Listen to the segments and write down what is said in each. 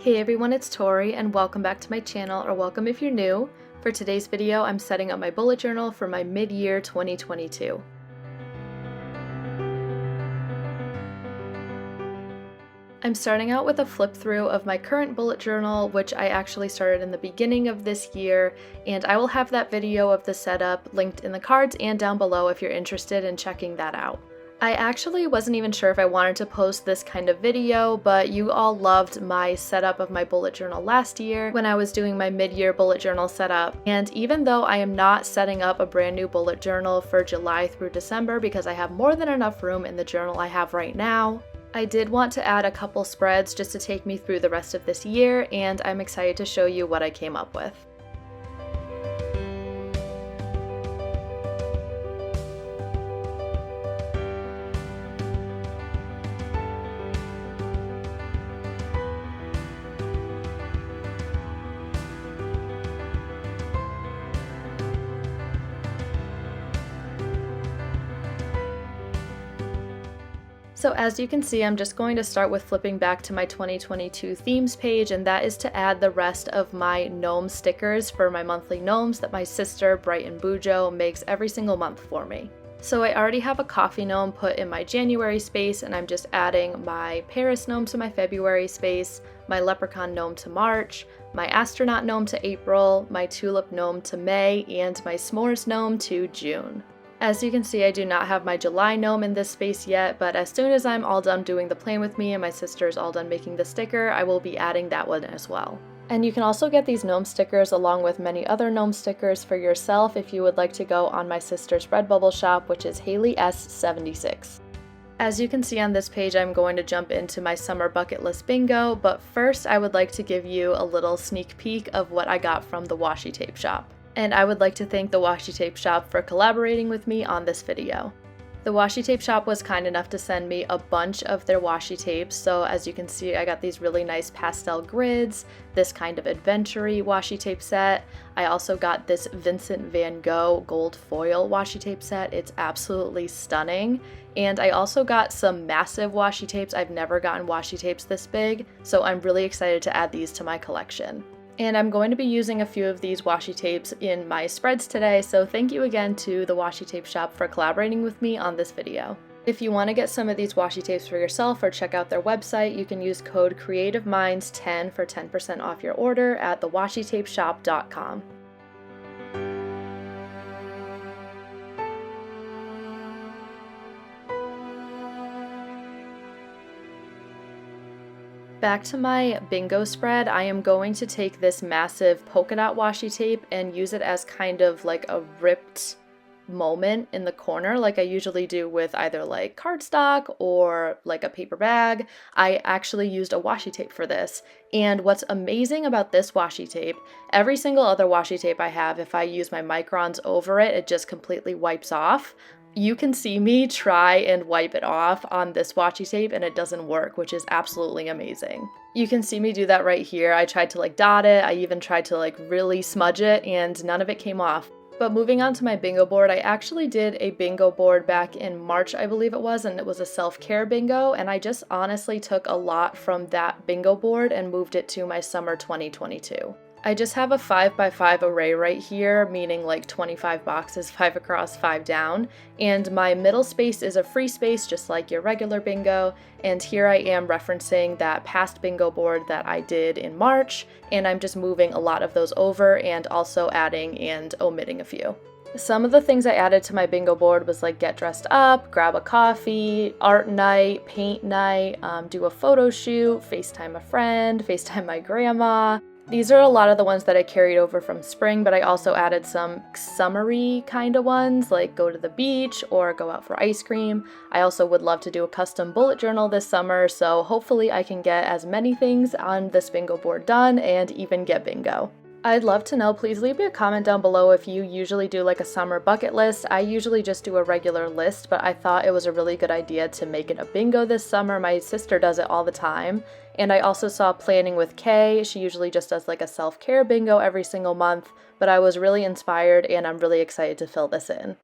Hey everyone, it's Tori and welcome back to my channel, or welcome if you're new. For today's video, I'm setting up my bullet journal for my mid-year 2022. I'm starting out with a flip through of my current bullet journal, which I actually started in the beginning of this year, and I will have that video of the setup linked in the cards and down below if you're interested in checking that out. I actually wasn't even sure if I wanted to post this kind of video, but you all loved my setup of my bullet journal last year when I was doing my mid-year bullet journal setup. And even though I am not setting up a brand new bullet journal for July through December because I have more than enough room in the journal I have right now, I did want to add a couple spreads just to take me through the rest of this year, and I'm excited to show you what I came up with. So as you can see, I'm just going to start with flipping back to my 2022 themes page, and that is to add the rest of my gnome stickers for my monthly gnomes that my sister, Bright and Bujo, makes every single month for me. So I already have a coffee gnome put in my January space, and I'm just adding my Paris gnome to my February space, my leprechaun gnome to March, my astronaut gnome to April, my tulip gnome to May, and my s'mores gnome to June. As you can see, I do not have my July gnome in this space yet, but as soon as I'm all done doing the plan with me and my sister's all done making the sticker, I will be adding that one as well. And you can also get these gnome stickers along with many other gnome stickers for yourself if you would like to go on my sister's Redbubble shop, which is Haley S76. As you can see on this page, I'm going to jump into my summer bucket list bingo, but first I would like to give you a little sneak peek of what I got from the washi tape shop. And I would like to thank the Washi Tape Shop for collaborating with me on this video. The Washi Tape Shop was kind enough to send me a bunch of their washi tapes, so as you can see, I got these really nice pastel grids, this kind of adventure-y washi tape set. I also got this Vincent van Gogh gold foil washi tape set. It's absolutely stunning. And I also got some massive washi tapes. I've never gotten washi tapes this big, so I'm really excited to add these to my collection. And I'm going to be using a few of these washi tapes in my spreads today, so thank you again to the Washi Tape Shop for collaborating with me on this video. If you want to get some of these washi tapes for yourself or check out their website, you can use code CreativeMinds10 for 10% off your order at thewashitapeshop.com. Back to my bingo spread, I am going to take this massive polka dot washi tape and use it as kind of like a ripped moment in the corner like I usually do with either like cardstock or like a paper bag. I actually used a washi tape for this, and what's amazing about this washi tape, every single other washi tape I have, if I use my microns over it, it just completely wipes off. You can see me try and wipe it off on this washi tape and it doesn't work, which is absolutely amazing. You can see me do that right here. I tried to like dot it, I even tried to like really smudge it, and none of it came off. But moving on to my bingo board, I actually did a bingo board back in March, I believe it was, and it was a self-care bingo, and I just honestly took a lot from that bingo board and moved it to my summer 2022. I just have a 5x5 array right here, meaning like 25 boxes, 5 across, 5 down, and my middle space is a free space just like your regular bingo, and here I am referencing that past bingo board that I did in March, and I'm just moving a lot of those over and also adding and omitting a few. Some of the things I added to my bingo board was like get dressed up, grab a coffee, art night, paint night, do a photo shoot, FaceTime a friend, FaceTime my grandma. These are a lot of the ones that I carried over from spring, but I also added some summery kind of ones, like go to the beach or go out for ice cream. I also would love to do a custom bullet journal this summer, so hopefully I can get as many things on this bingo board done and even get bingo. I'd love to know, please leave me a comment down below if you usually do like a summer bucket list. I usually just do a regular list, but I thought it was a really good idea to make it a bingo this summer. My sister does it all the time. And I also saw Planning with Kay. She usually just does like a self-care bingo every single month, but I was really inspired and I'm really excited to fill this in.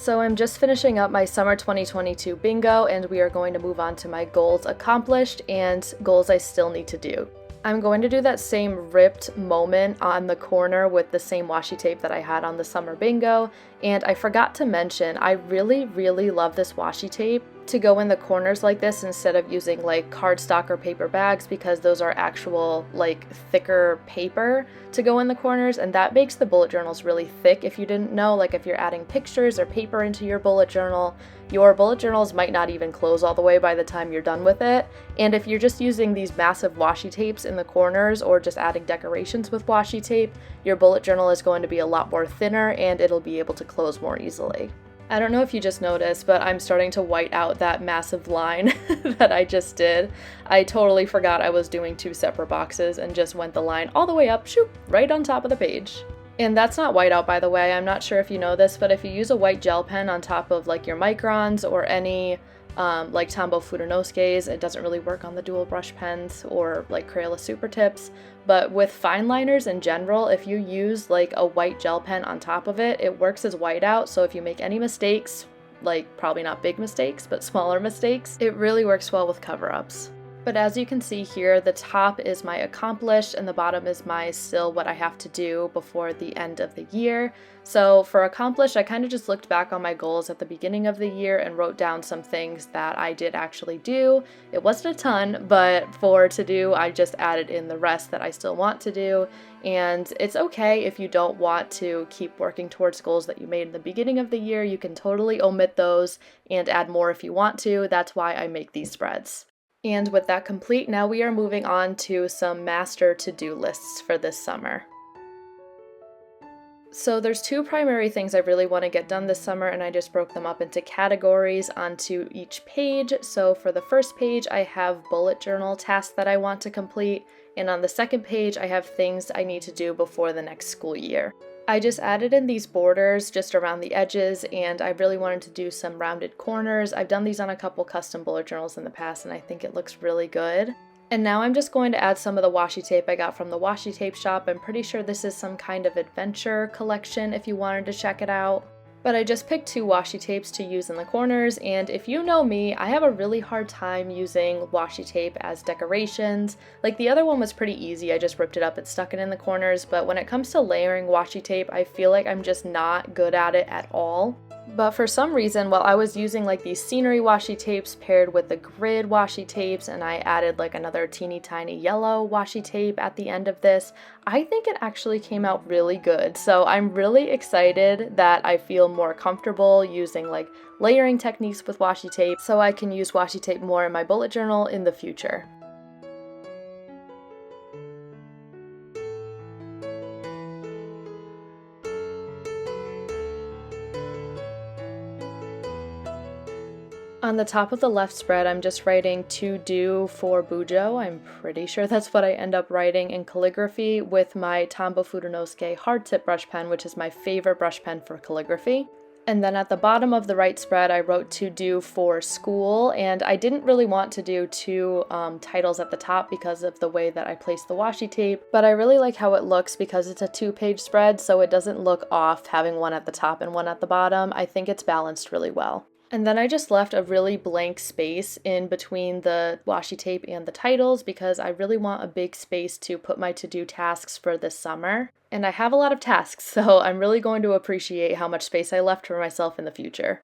So I'm just finishing up my summer 2022 bingo, and we are going to move on to my goals accomplished and goals I still need to do. I'm going to do that same ripped moment on the corner with the same washi tape that I had on the summer bingo. And I forgot to mention, I really love this washi tape to go in the corners like this instead of using like cardstock or paper bags, because those are actual like thicker paper to go in the corners, and that makes the bullet journals really thick. If you didn't know, like if you're adding pictures or paper into your bullet journals might not even close all the way by the time you're done with it. And if you're just using these massive washi tapes in the corners or just adding decorations with washi tape, your bullet journal is going to be a lot more thinner and it'll be able to close more easily. I don't know if you just noticed, but I'm starting to white out that massive line that I just did. I totally forgot I was doing 2 separate boxes and just went the line all the way up, shoop, right on top of the page. And that's not whiteout, by the way. I'm not sure if you know this, but if you use a white gel pen on top of like your microns or any like Tombow Futonosuke's, it doesn't really work on the dual brush pens or like Crayola Super Tips. But with fine liners in general, if you use like a white gel pen on top of it, it works as whiteout. So if you make any mistakes, like probably not big mistakes, but smaller mistakes, it really works well with cover-ups. But as you can see here, the top is my accomplished and the bottom is my still what I have to do before the end of the year. So for accomplished, I kind of just looked back on my goals at the beginning of the year and wrote down some things that I did actually do. It wasn't a ton, but for to do, I just added in the rest that I still want to do. And it's okay if you don't want to keep working towards goals that you made in the beginning of the year. You can totally omit those and add more if you want to. That's why I make these spreads. And with that complete, now we are moving on to some master to-do lists for this summer. So there's 2 primary things I really want to get done this summer, and I just broke them up into categories onto each page. So for the first page, I have bullet journal tasks that I want to complete, and on the second page, I have things I need to do before the next school year. I just added in these borders just around the edges, and I really wanted to do some rounded corners. I've done these on a couple custom bullet journals in the past, and I think it looks really good. And now I'm just going to add some of the washi tape I got from the washi tape shop. I'm pretty sure this is some kind of adventure collection if you wanted to check it out. But I just picked 2 washi tapes to use in the corners, and if you know me, I have a really hard time using washi tape as decorations. Like the other one was pretty easy, I just ripped it up and stuck it in the corners, but when it comes to layering washi tape, I feel like I'm just not good at it at all. But for some reason, while I was using like these scenery washi tapes paired with the grid washi tapes, and I added like another teeny tiny yellow washi tape at the end of this, I think it actually came out really good. So I'm really excited that I feel more comfortable using like layering techniques with washi tape, so I can use washi tape more in my bullet journal in the future. On the top of the left spread, I'm just writing to do for bujo. I'm pretty sure that's what I end up writing in calligraphy with my Tombow Futonosuke hard tip brush pen, which is my favorite brush pen for calligraphy. And then at the bottom of the right spread, I wrote to do for school, and I didn't really want to do 2 titles at the top because of the way that I placed the washi tape, but I really like how it looks because it's a 2-page spread, so it doesn't look off having one at the top and one at the bottom. I think it's balanced really well. And then I just left a really blank space in between the washi tape and the titles because I really want a big space to put my to-do tasks for this summer. And I have a lot of tasks, so I'm really going to appreciate how much space I left for myself in the future.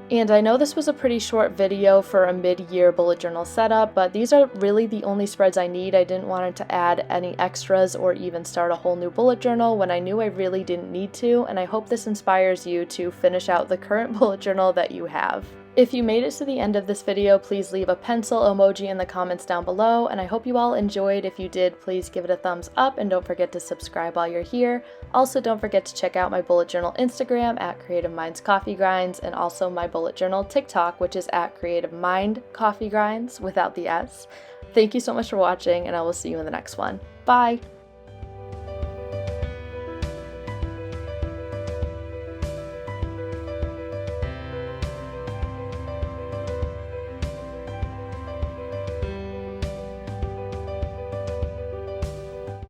And I know this was a pretty short video for a mid-year bullet journal setup, but these are really the only spreads I need. I didn't want to add any extras or even start a whole new bullet journal when I knew I really didn't need to, and I hope this inspires you to finish out the current bullet journal that you have. If you made it to the end of this video, please leave a pencil emoji in the comments down below, and I hope you all enjoyed. If you did, please give it a thumbs up and don't forget to subscribe while you're here. Also, don't forget to check out my bullet journal Instagram at Creative Minds Coffee Grinds, and also my bullet journal TikTok, which is at Creative Mind Coffee Grinds without the S. Thank you so much for watching, and I will see you in the next one. Bye!